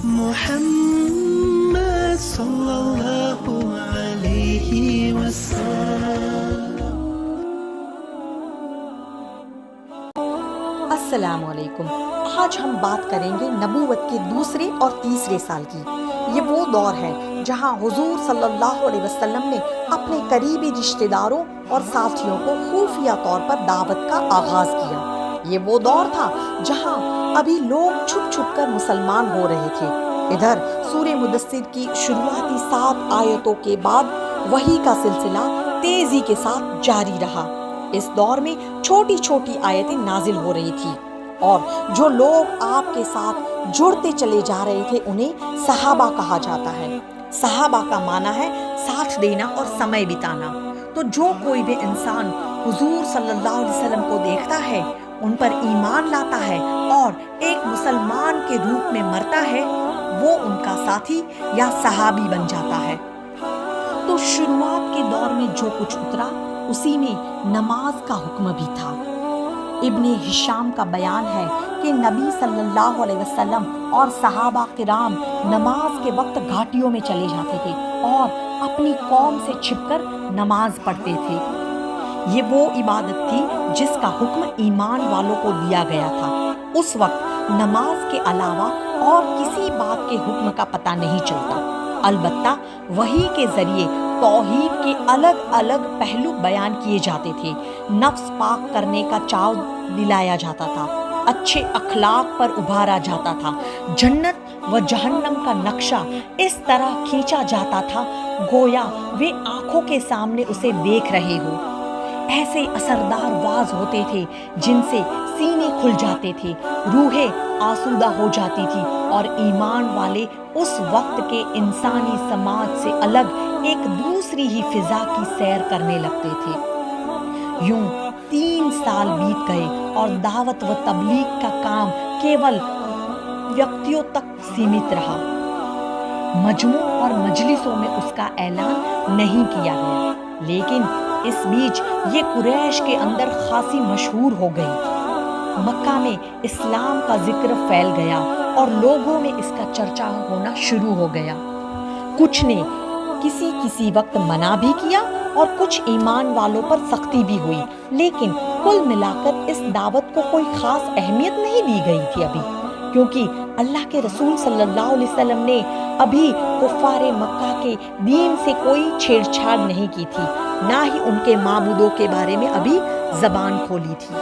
محمد صلی اللہ علیہ وسلم۔ السلام علیکم۔ آج ہم بات کریں گے نبوت کے دوسرے اور تیسرے سال کی۔ یہ وہ دور ہے جہاں حضور صلی اللہ علیہ وسلم نے اپنے قریبی رشتہ داروں اور ساتھیوں کو خفیہ طور پر دعوت کا آغاز کیا۔ یہ وہ دور تھا جہاں ابھی لوگ چھپ چھپ کر مسلمان ہو رہے تھے۔ ادھر سورہ مدثر کی شروعاتی 7 آیتوں کے بعد وحی کا سلسلہ تیزی کے ساتھ جاری رہا۔ اس دور میں چھوٹی چھوٹی آیتیں نازل ہو رہی تھی اور جو لوگ آپ کے ساتھ جڑتے چلے جا رہے تھے انہیں صحابہ کہا جاتا ہے۔ صحابہ کا معنی ہے ساتھ دینا اور سمے بتانا۔ تو جو کوئی بھی انسان حضور صلی اللہ علیہ وسلم کو دیکھتا ہے، ان پر ایمان لاتا ہے اور ایک مسلمان کے روپ میں مرتا ہے، وہ ان کا ساتھی یا صحابی بن جاتا ہے۔ تو شروعات کے دور میں جو کچھ اترا اسی میں نماز کا حکم بھی تھا۔ ابن ہشام کا بیان ہے کہ نبی صلی اللہ علیہ وسلم اور صحابہ کرام نماز کے وقت گھاٹیوں میں چلے جاتے تھے اور اپنی قوم سے چھپ کر نماز پڑھتے تھے۔ یہ وہ عبادت تھی جس کا حکم ایمان والوں کو دیا گیا تھا۔ اس وقت نماز کے علاوہ اور کسی بات کے حکم کا پتہ نہیں چلتا، البتہ وحی کے ذریعے توحید کے الگ الگ پہلو بیان کیے جاتے تھے، نفس پاک کرنے کا چاو دلایا جاتا تھا، اچھے اخلاق پر ابھارا جاتا تھا، جنت و جہنم کا نقشہ اس طرح کھینچا جاتا تھا گویا وہ آنکھوں کے سامنے اسے دیکھ رہے ہو۔ ایسے اثردار واعظ ہوتے تھے جن سے سینے کھل جاتے تھے، روحیں آسودہ ہو جاتی تھی اور ایمان والے اس وقت کے انسانی سماج سے الگ ایک دوسری ہی فضا کی سیر کرنے لگتے تھے۔ یوں 3 سال بیت گئے اور دعوت و تبلیغ کا کام کیول ویکتیوں تک سیمت رہا، مجمع اور مجلسوں میں اس کا اعلان نہیں کیا گیا۔ لیکن اس بیچ یہ قریش کے اندر خاصی مشہور ہو گئی۔ مکہ میں اسلام کا ذکر پھیل گیا اور لوگوں میں اس کا چرچا ہونا شروع ہو گیا۔ کچھ نے کسی وقت منع بھی کیا اور کچھ ایمان والوں پر سختی بھی ہوئی، لیکن کل ملا کر اس دعوت کو کوئی خاص اہمیت نہیں دی گئی تھی ابھی، کیونکہ اللہ کے رسول صلی اللہ علیہ وسلم نے ابھی کفار مکہ کے دین سے کوئی چھیڑ چھاڑ نہیں کی تھی، نہ ہی ان کے معبودوں کے بارے میں ابھی زبان کھولی تھی۔